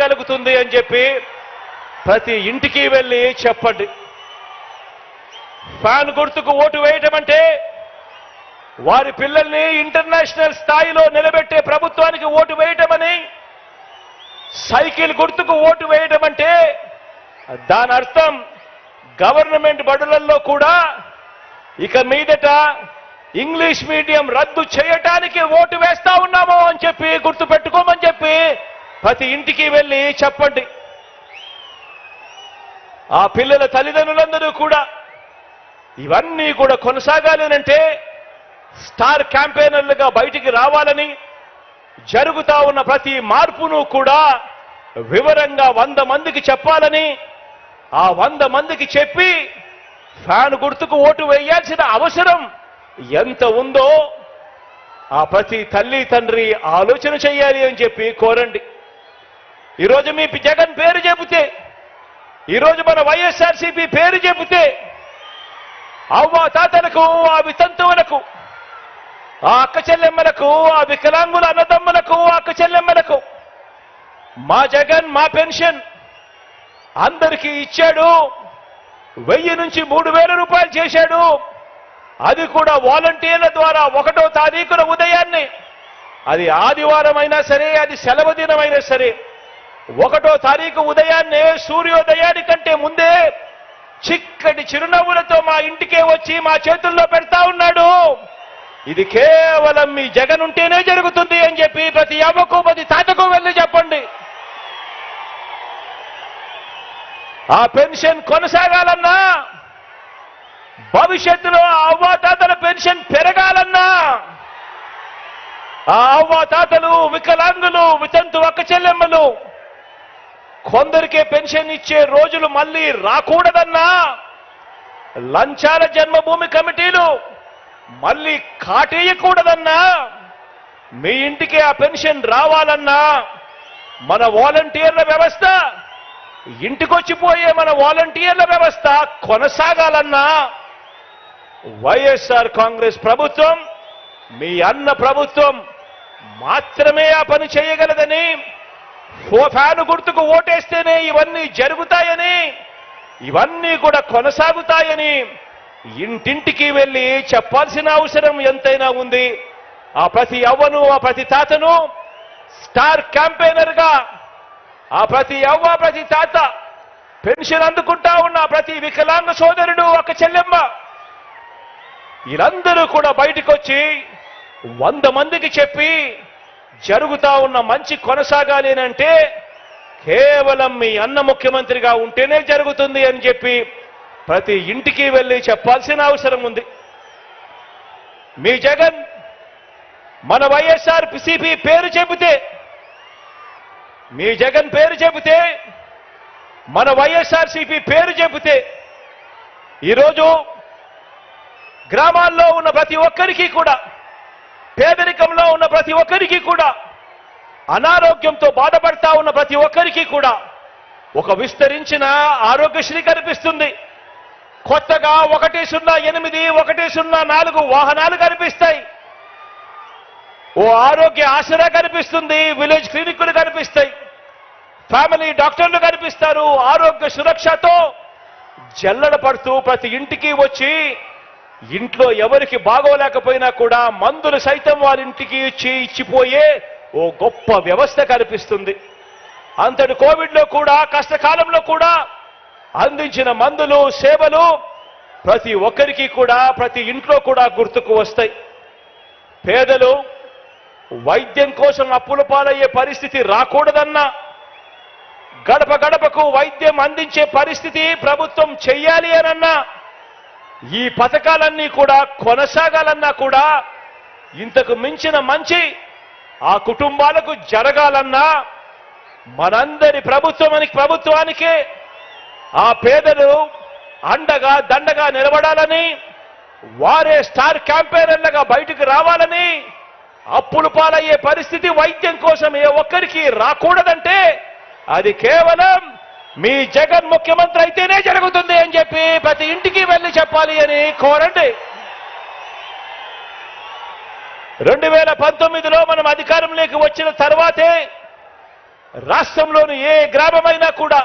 కలుగుతుంది అని చెప్పి ప్రతి ఇంటికి వెళ్ళి చెప్పండి. ఫ్యాన్ గుర్తుకు ఓటు వేయటం అంటే వారి పిల్లల్ని ఇంటర్నేషనల్ స్థాయిలో నిలబెట్టే ప్రభుత్వానికి ఓటు వేయటమని, సైకిల్ గుర్తుకు ఓటు వేయటం అంటే దాని అర్థం గవర్నమెంట్ బడులలో కూడా ఇక మీదట ఇంగ్లీష్ మీడియం రద్దు చేయటానికి ఓటు వేస్తా ఉన్నాము అని చెప్పి గుర్తు పెట్టుకోమని చెప్పి ప్రతి ఇంటికి వెళ్ళి చెప్పండి. ఆ పిల్లల తల్లిదండ్రులందరూ కూడా ఇవన్నీ కూడా కొనసాగాలి అంటే స్టార్ క్యాంపెయినర్లుగా బయటికి రావాలని, జరుగుతా ఉన్న ప్రతి మార్పును కూడా వివరంగా 100 మందికి చెప్పాలని, ఆ 100 మందికి చెప్పి ఫ్యాన్ గుర్తుకు ఓటు వేయాల్సిన అవసరం ఎంత ఉందో ఆ ప్రతి తల్లి తండ్రి ఆలోచన చేయాలి అని చెప్పి కోరండి. ఈరోజు మీ జగన్ పేరు చెబితే, ఈరోజు మన వైఎస్ఆర్సీపీ పేరు చెబితే అవ్వ తాతలకు, ఆ వితంతువులకు, ఆ అక్క చెల్లెమ్మలకు, ఆ వికలాంగుల అన్నదమ్ములకు, ఆ అక్క చెల్లెమ్మలకు మా జగన్ మా పెన్షన్ అందరికీ ఇచ్చాడు, 1000 నుంచి 3000 రూపాయలు చేశాడు. అది కూడా వాలంటీర్ల ద్వారా 1వ తారీఖున ఉదయాన్నే, అది ఆదివారం అయినా సరే, అది సెలవు దినమైనా సరే, 1వ తారీఖు ఉదయాన్నే సూర్యోదయానికంటే ముందే చిక్కటి చిరునవ్వులతో మా ఇంటికే వచ్చి మా చేతుల్లో పెడతా ఉన్నాడు. ఇది కేవలం మీ జగన్ ఉంటేనే జరుగుతుంది అని చెప్పి ప్రతి అవ్వకు ప్రతి తాతకు వెళ్ళి చెప్పండి. ఆ పెన్షన్ కొనసాగాలన్నా, భవిష్యత్తులో ఆ అవ్వాతాతల పెన్షన్ పెరగాలన్నా, ఆ అవ్వాతాతలు, వికలాంగులు, వితంతు అక్క చెల్లెమ్మలు కొందరికే పెన్షన్ ఇచ్చే రోజులు మళ్ళీ రాకూడదన్నా, లంచాల జన్మభూమి కమిటీలు మళ్ళీ కాటేయకూడదన్నా, మీ ఇంటికి ఆ పెన్షన్ రావాలన్నా, మన వాలంటీర్ల వ్యవస్థ, ఇంటికొచ్చిపోయే మన వాలంటీర్ల వ్యవస్థ కొనసాగాలన్నా వైఎస్ఆర్ కాంగ్రెస్ ప్రభుత్వం, మీ అన్న ప్రభుత్వం మాత్రమే ఆ పని చేయగలదని, ఫ్యాను గుర్తుకు ఓటేస్తేనే ఇవన్నీ జరుగుతాయని, ఇవన్నీ కూడా కొనసాగుతాయని ఇంటింటికి వెళ్ళి చెప్పాల్సిన అవసరం ఎంతైనా ఉంది. ఆ ప్రతి అవ్వను, ఆ ప్రతి తాతను స్టార్ క్యాంపెయినర్గా, ఆ ప్రతి అవ్వ ప్రతి తాత, పెన్షన్ అందుకుంటా ఉన్న ప్రతి వికలాంగ సోదరుడు, ఒక చెల్లెమ్మ, వీరందరూ కూడా బయటకు వచ్చి 100 మందికి చెప్పి జరుగుతా ఉన్న మంచి కొనసాగాలి అంటే కేవలం మీ అన్న ముఖ్యమంత్రిగా ఉంటేనే జరుగుతుంది అని చెప్పి ప్రతి ఇంటికి వెళ్ళి చెప్పాల్సిన అవసరం ఉంది. మీ జగన్ మన వైఎస్ఆర్సీపీ పేరు చెబితే, మీ జగన్ పేరు చెబితే, మన వైఎస్ఆర్సీపీ పేరు చెబితే ఈరోజు గ్రామాల్లో ఉన్న ప్రతి ఒక్కరికి కూడా, పేదరికంలో ఉన్న ప్రతి ఒక్కరికి కూడా, అనారోగ్యంతో బాధపడతా ఉన్న ప్రతి ఒక్కరికి కూడా ఒక విస్తరించిన ఆరోగ్యశ్రీ కనిపిస్తుంది. కొత్తగా 108, 104 వాహనాలు కనిపిస్తాయి. ఓ ఆరోగ్య ఆసరా కనిపిస్తుంది, విలేజ్ క్లినిక్లు కనిపిస్తాయి, ఫ్యామిలీ డాక్టర్లు కనిపిస్తారు. ఆరోగ్య సురక్షతో జల్లడ పడుతూ ప్రతి ఇంటికి వచ్చి ఇంట్లో ఎవరికి బాగోలేకపోయినా కూడా మందులు సైతం వారింటికి ఇచ్చిపోయే ఓ గొప్ప వ్యవస్థ కనిపిస్తుంది. అంతటి కోవిడ్లో కూడా, కష్టకాలంలో కూడా అందించిన మందులు, సేవలు ప్రతి ఒక్కరికి కూడా, ప్రతి ఇంట్లో కూడా గుర్తుకు వస్తాయి. పేదలు వైద్యం కోసం అప్పుల పాలయ్యే పరిస్థితి రాకూడదన్నా, గడప గడపకు వైద్యం అందించే పరిస్థితి ప్రభుత్వం చెయ్యాలి అనన్నా, ఈ పథకాలన్నీ కూడా కొనసాగాలన్నా కూడా, ఇంతకు మించిన మంచి ఆ కుటుంబాలకు జరగాలన్నా మనందరి ప్రభుత్వానికే ఆ పేదలు అండగా దండగా నిలబడాలని, వారే స్టార్ క్యాంపెయినర్లుగా బయటకు రావాలని, అప్పులు పాలయ్యే పరిస్థితి వైద్యం కోసం ఏ ఒక్కరికి రాకూడదంటే అది కేవలం మీ జగన్ ముఖ్యమంత్రి అయితేనే జరుగుతుంది అని చెప్పి ప్రతి ఇంటికి వెళ్ళి చెప్పాలి అని కోరండి. 2019లో మనం అధికారంలోకి వచ్చిన తర్వాతే రాష్ట్రంలోని ఏ గ్రామమైనా కూడా